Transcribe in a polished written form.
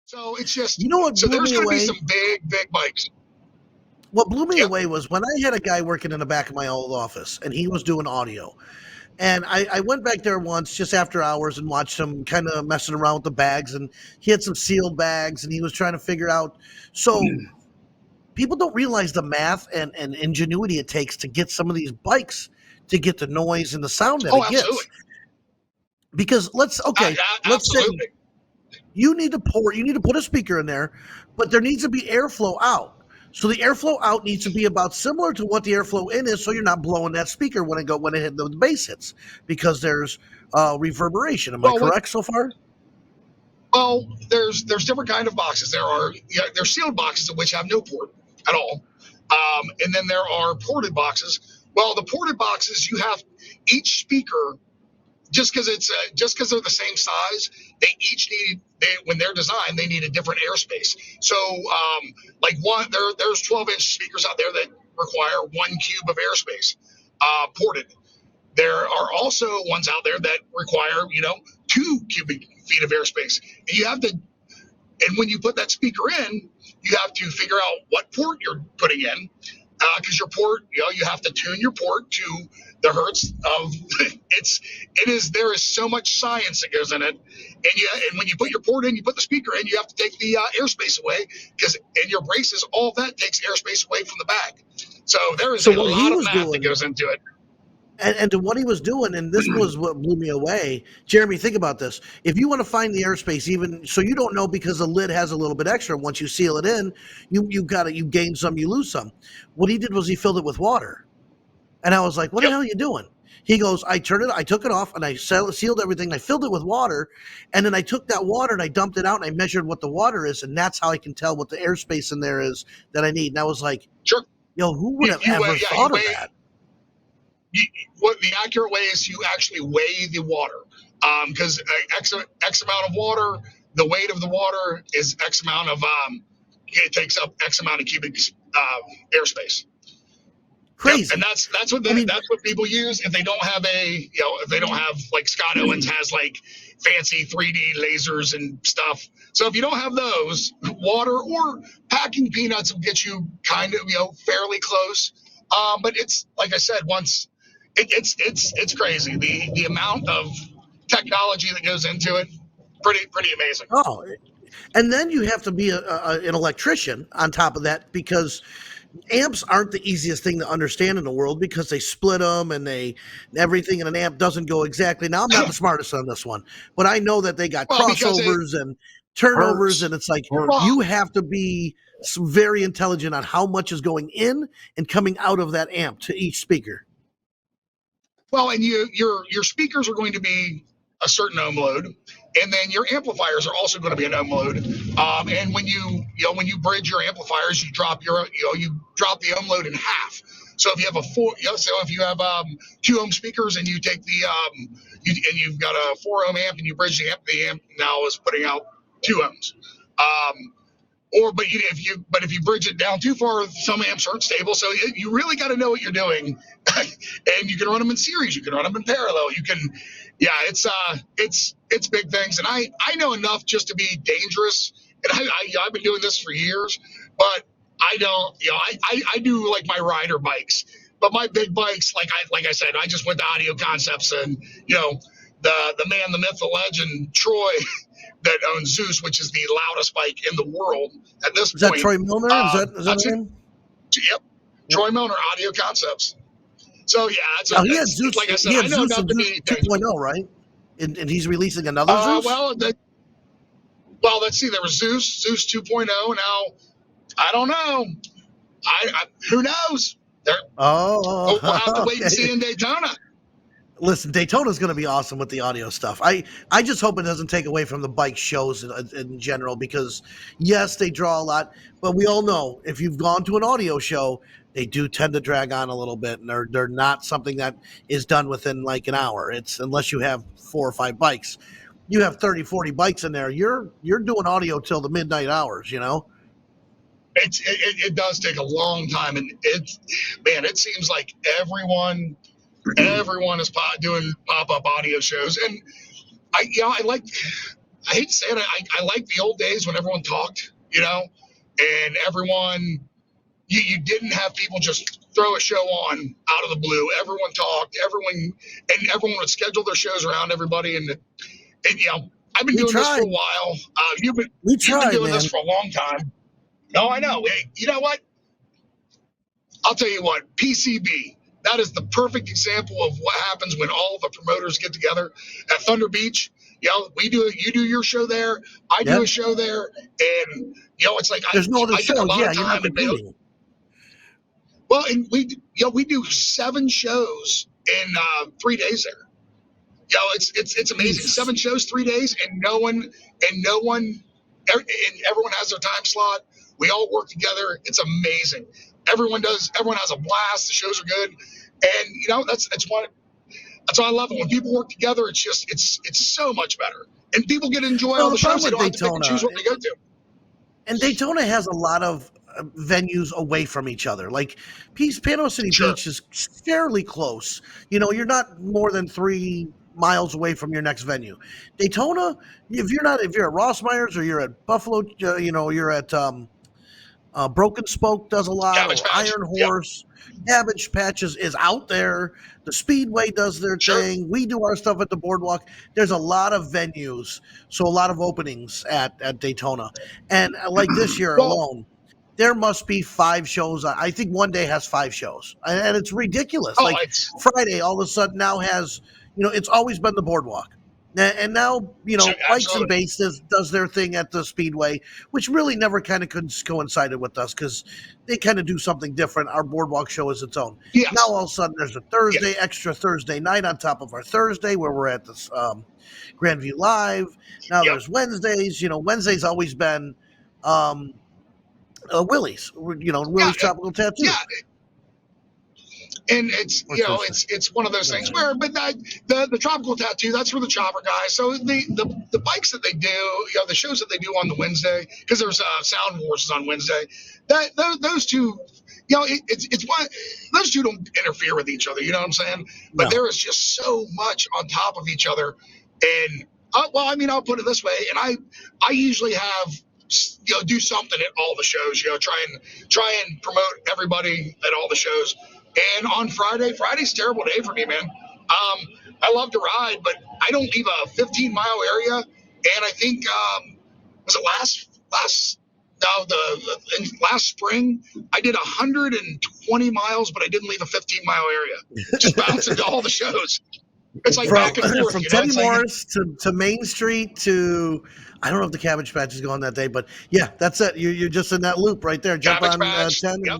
So it's just You know what so blew there's me going to be away? some big bikes. What blew me Yep. away was when I had a guy working in the back of my old office, and he was doing audio. And I went back there once just after hours and watched him kind of messing around with the bags. And he had some sealed bags, and he was trying to figure out. So people don't realize the math and ingenuity it takes to get some of these bikes to get the noise and the sound that Oh, it absolutely. gets. Because let's say Absolutely. you need to put a speaker in there, but there needs to be airflow out. So the airflow out needs to be about similar to what the airflow in is, so you're not blowing that speaker when it hit the bass hits, because there's reverberation. Am I Well, correct so far? well, there's different kind of boxes. There's sealed boxes which have no port at all, and then there are ported boxes. Well, the ported boxes you have each speaker just because they're the same size, they each need when they're designed they need a different airspace. So like there's 12-inch speakers out there that require 1 cube of airspace ported. There are also ones out there that require 2 cubic feet of airspace. And when you put that speaker in, you have to figure out what port you're putting in, because your port, you have to tune your port to the hertz of there is so much science that goes in it. And when you put your port in, you put the speaker in, you have to take the airspace away, because in your braces, all of that takes airspace away from the bag. So there is So a what he lot of was math that doing, goes into it. and to what he was doing, and this was what blew me away. Jeremy, think about this. If you want to find the airspace, even so, you don't know because the lid has a little bit extra. Once you seal it in, you gain some, you lose some. What he did was he filled it with water, and I was like, "What the Yep. hell are you doing?" He goes, I took it off, and I sealed everything. I filled it with water, and then I took that water and I dumped it out, and I measured what the water is, and that's how I can tell what the airspace in there is that I need. And I was like, Sure. "Yo, who would have You ever weigh, yeah, you thought of weigh. that?" What the accurate way is, you actually weigh the water, because X amount of water, the weight of the water is X amount of it takes up X amount of cubic airspace. Yep, and Crazy. I mean, that's what people use if they don't have if they don't have, like Scott Owens has like fancy 3D lasers and stuff. So if you don't have those, water or packing peanuts will get you kind of fairly close. But it's like I said, once it's crazy the amount of technology that goes into it. Pretty amazing. oh, and then you have to be an electrician on top of that, because amps aren't the easiest thing to understand in the world, because they split them and everything in an amp doesn't go exactly. Now, I'm not the smartest on this one, but I know that they got Well, because it crossovers and turnovers, Hurts. and it's like well, you have to be very intelligent on how much is going in and coming out of that amp to each speaker. Well, and your speakers are going to be a certain ohm load, and then your amplifiers are also going to be an ohm load. And when you bridge your amplifiers, you drop the ohm load in half. So if you have if you have 2 ohm speakers and you take you've got a 4 ohm amp and you bridge the amp now is putting out 2 ohms. If you bridge it down too far, some amps aren't stable. So you really got to know what you're doing, and you can run them in series. You can run them in parallel. You can, yeah, it's big things. And I know enough just to be dangerous. And I've been doing this for years, but I don't, I do like my rider bikes, but my big bikes, like I said, I just went to Audio Concepts, and the man, the myth, the legend, Troy, that owns Zeus, which is the loudest bike in the world at this Is that point. Troy Milner? Is that him? Yep. Troy Milner, Audio Concepts. So yeah, He had Zeus. like I said, He had I know Zeus enough and to Zeus be 2.0, right? And he's releasing another Zeus. Well, let's see. There was Zeus 2.0. Now I don't know. Who knows? Oh, We'll have to wait okay. and see in Daytona. Listen, Daytona's going to be awesome with the audio stuff. I just hope it doesn't take away from the bike shows in general, because yes, they draw a lot, but we all know if you've gone to an audio show, they do tend to drag on a little bit, and they're not something that is done within like an hour. It's unless you have 4 or 5 bikes. You have 30, 40 bikes in there. You're doing audio till the midnight hours, It does take a long time, and it seems like everyone is doing pop-up audio shows. And I I hate to say it, I like the old days when everyone talked, and everyone, you didn't have people just throw a show on out of the blue. Everyone talked, and everyone would schedule their shows around everybody. And I've been We doing this for a tried. while. You've been doing Man. this for a long time. No, I know. Hey, you know what? I'll tell you what, PCB. That is the perfect example of what happens when all of the promoters get together at Thunder Beach. We do it. You do your show there. I do a show there, and it's like there's no other I took a shows. lot Yeah, of you're not time competing. Well, and we do 7 shows in 3 days there. It's amazing. Jesus. 7 shows, 3 days, and everyone has their time slot. We all work together. It's amazing. Everyone has a blast. The shows are good, and that's what I love it. When people work together, it's so much better, and people get to enjoy all the shows. They don't have to pick and choose what they go to. And Daytona has a lot of venues away from each other. Like Panama City Beach is fairly close. You're not more than 3 miles away from your next venue. Daytona, if you're at Rossmeyer's or you're at Buffalo, you're at Broken Spoke does a lot, Cabbage or Patch. Iron Horse. Cabbage Patches is out there. The Speedway does their thing. We do our stuff at the Boardwalk. There's a lot of venues, so a lot of openings at Daytona. And like this year alone, there must be 5 shows. I think one day has 5 shows, and it's ridiculous. Friday, all of a sudden now has, it's always been the Boardwalk. And now, Bikes and Bass does their thing at the Speedway, which really never kind of coincided with us because they kind of do something different. Our Boardwalk show is its own. Yes. Now, all of a sudden, there's a Thursday, extra Thursday night on top of our Thursday where we're at this Grandview Live. Now there's Wednesdays. Wednesday's always been Willie's, Willie's Tropical Tattoo. Yeah. And it's it's one of those things where, but the Tropical Tattoo, that's for the chopper guys. So the bikes that they do, the shows that they do on the Wednesday, because there's Sound Wars on Wednesday. Those two, it's one. Those two don't interfere with each other. You know what I'm saying? But there is just so much on top of each other, and I'll put it this way, and I usually have do something at all the shows. Try and promote everybody at all the shows. And on Friday's a terrible day for me, man. I love to ride, but I don't leave a 15-mile area. And I think was it last spring I did 120 miles, but I didn't leave a 15-mile area. Just bouncing to all the shows. It's like back and forth. From Teddy Morris to Main Street to, I don't know if the Cabbage Patch is going that day, but yeah, that's it. You're just in that loop right there. Jump on 10. Yep.